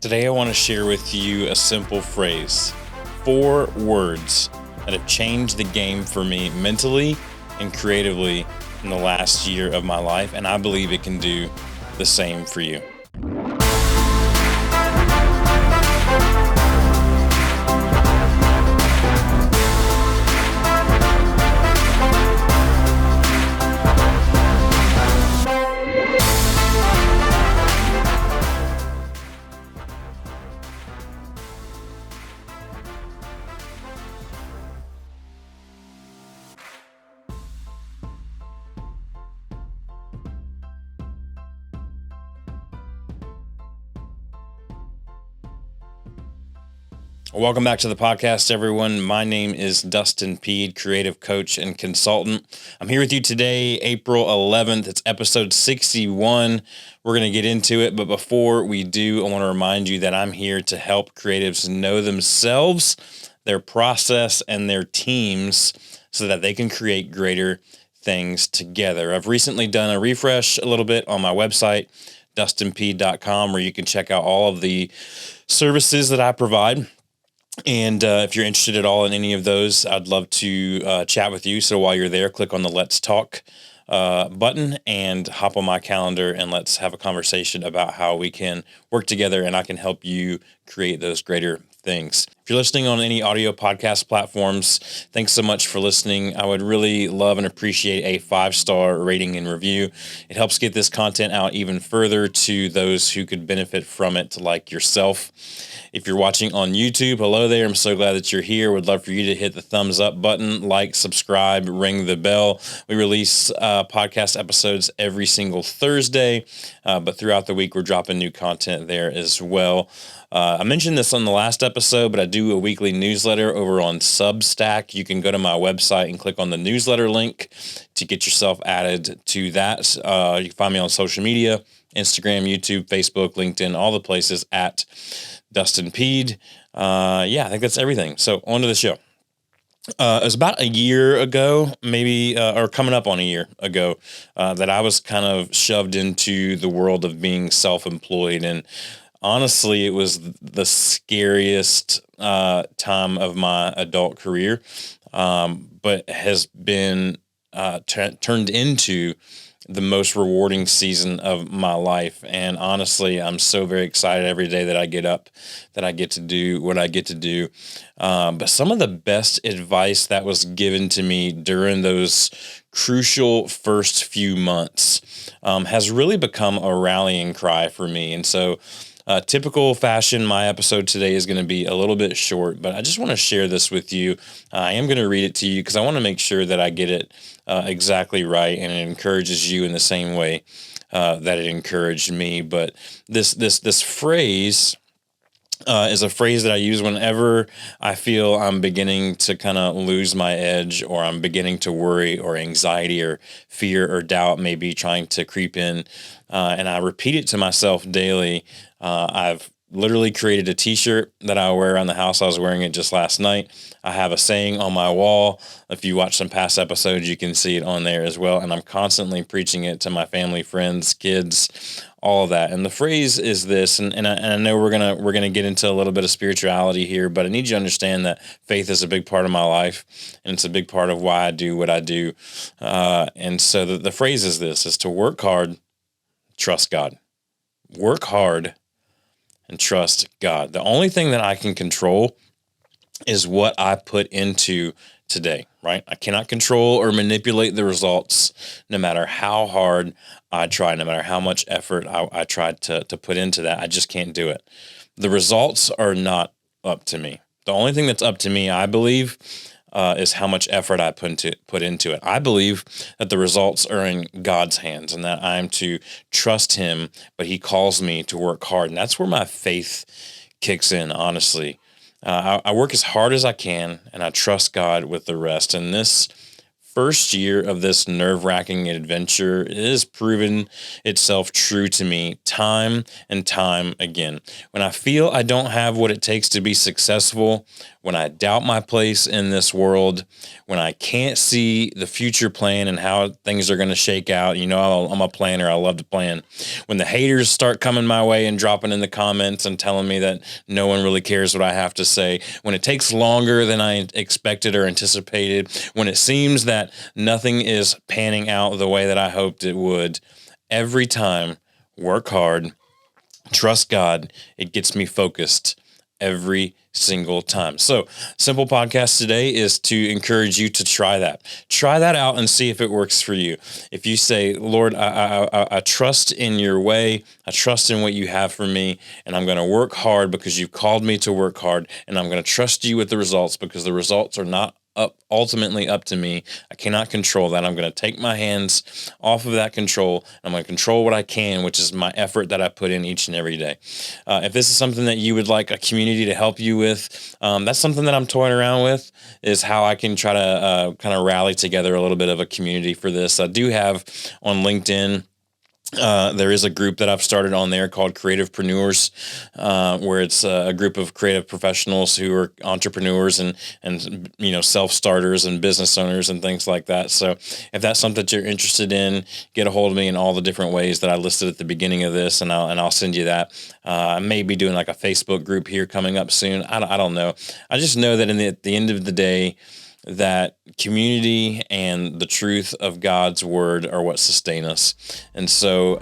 Today I want to share with you a simple phrase, 4 words that have changed the game for me mentally and creatively in the last year of my life, and I believe it can do the same for you. Welcome back to the podcast, everyone. My name is Dustin Peed, creative coach and consultant. I'm here with you today, April 11th. It's episode 61. We're going to get into it, but before we do, I want to remind you that I'm here to help creatives know themselves, their process, and their teams so that they can create greater things together. I've recently done a refresh a little bit on my website, dustinpeed.com, where you can check out all of the services that I provide. And if you're interested at all in any of those, I'd love to chat with you. So while you're there, click on the Let's Talk button and hop on my calendar and let's have a conversation about how we can work together and I can help you create those greater things. If you're listening on any audio podcast platforms, thanks so much for listening. I would really love and appreciate a 5-star rating and review. It helps get this content out even further to those who could benefit from it, like yourself. If you're watching on YouTube, hello there. I'm so glad that you're here. Would love for you to hit the thumbs up button, like, subscribe, ring the bell. We release podcast episodes every single Thursday, but throughout the week, we're dropping new content there as well. I mentioned this on the last episode, but I do a weekly newsletter over on Substack. You can go to my website and click on the newsletter link to get yourself added to that. You can find me on social media, Instagram, YouTube, Facebook, LinkedIn, all the places at Dustin Peed. I think that's everything. So on to the show. It was about a year ago, maybe, or coming up on a year ago, that I was kind of shoved into the world of being self-employed. And honestly, it was the scariest time of my adult career, but has been turned into the most rewarding season of my life. And honestly, I'm so very excited every day that I get up, that I get to do what I get to do. But some of the best advice that was given to me during those crucial first few months has really become a rallying cry for me. And so typical fashion, my episode today is going to be a little bit short, but I just want to share this with you. I am going to read it to you because I want to make sure that I get it exactly right and it encourages you in the same way that it encouraged me. But this phrase is a phrase that I use whenever I feel I'm beginning to kind of lose my edge, or I'm beginning to worry, or anxiety or fear or doubt may be trying to creep in. And I repeat it to myself daily. I've literally created a t-shirt that I wear around the house. I was wearing it just last night. I have a saying on my wall. If you watch some past episodes, you can see it on there as well. And I'm constantly preaching it to my family, friends, kids, all of that. And the phrase is this, and I know we're gonna get into a little bit of spirituality here, but I need you to understand that faith is a big part of my life, and it's a big part of why I do what I do. And so the phrase is this: is to work hard, trust God. Work hard and trust God. The only thing that I can control is what I put into today, right? I cannot control or manipulate the results, no matter how hard I try, no matter how much effort I try to put into that. I just can't do it. The results are not up to me. The only thing that's up to me, I believe, is how much effort I put into it. I believe that the results are in God's hands and that I'm to trust Him, but He calls me to work hard. And that's where my faith kicks in, honestly. I work as hard as I can, and I trust God with the rest. And this first year of this nerve-wracking adventure, it has proven itself true to me time and time again. When I feel I don't have what it takes to be successful, when I doubt my place in this world, when I can't see the future plan and how things are going to shake out, I'm a planner. I love to plan. When the haters start coming my way and dropping in the comments and telling me that no one really cares what I have to say, when it takes longer than I expected or anticipated, when it seems that nothing is panning out the way that I hoped it would, every time, work hard, trust God. It gets me focused every single time. So, simple podcast today is to encourage you to try that. Try that out and see if it works for you. If you say, Lord, I trust in your way, I trust in what you have for me, and I'm going to work hard because you've called me to work hard, and I'm going to trust you with the results because the results are not ultimately up to me. I cannot control that. I'm going to take my hands off of that control. I'm going to control what I can, which is my effort that I put in each and every day. If this is something that you would like a community to help you with, that's something that I'm toying around with, is how I can try to kind of rally together a little bit of a community for this. I do have on LinkedIn, there is a group that I've started on there called Creativepreneurs, where it's a group of creative professionals who are entrepreneurs and self-starters and business owners and things like that. So if that's something that you're interested in, get a hold of me in all the different ways that I listed at the beginning of this, and I'll send you that. I may be doing like a Facebook group here coming up soon. I don't know. I just know that at the end of the day, that community and the truth of God's word are what sustain us. And so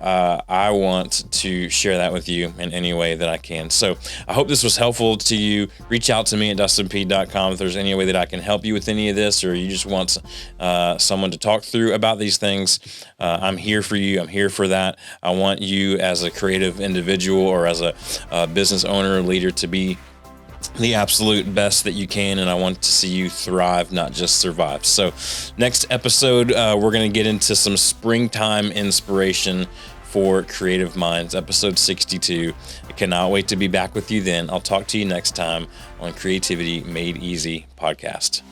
I want to share that with you in any way that I can. So I hope this was helpful to you. Reach out to me at dustinpeed.com if there's any way that I can help you with any of this, or you just want someone to talk through about these things. I'm here for you. I'm here for that. I want you as a creative individual or as a business owner or leader to be the absolute best that you can, and I want to see you thrive, not just survive. So next episode, we're going to get into some springtime inspiration for creative minds, episode 62. I cannot wait to be back with you then. I'll talk to you next time on Creativity Made Easy podcast.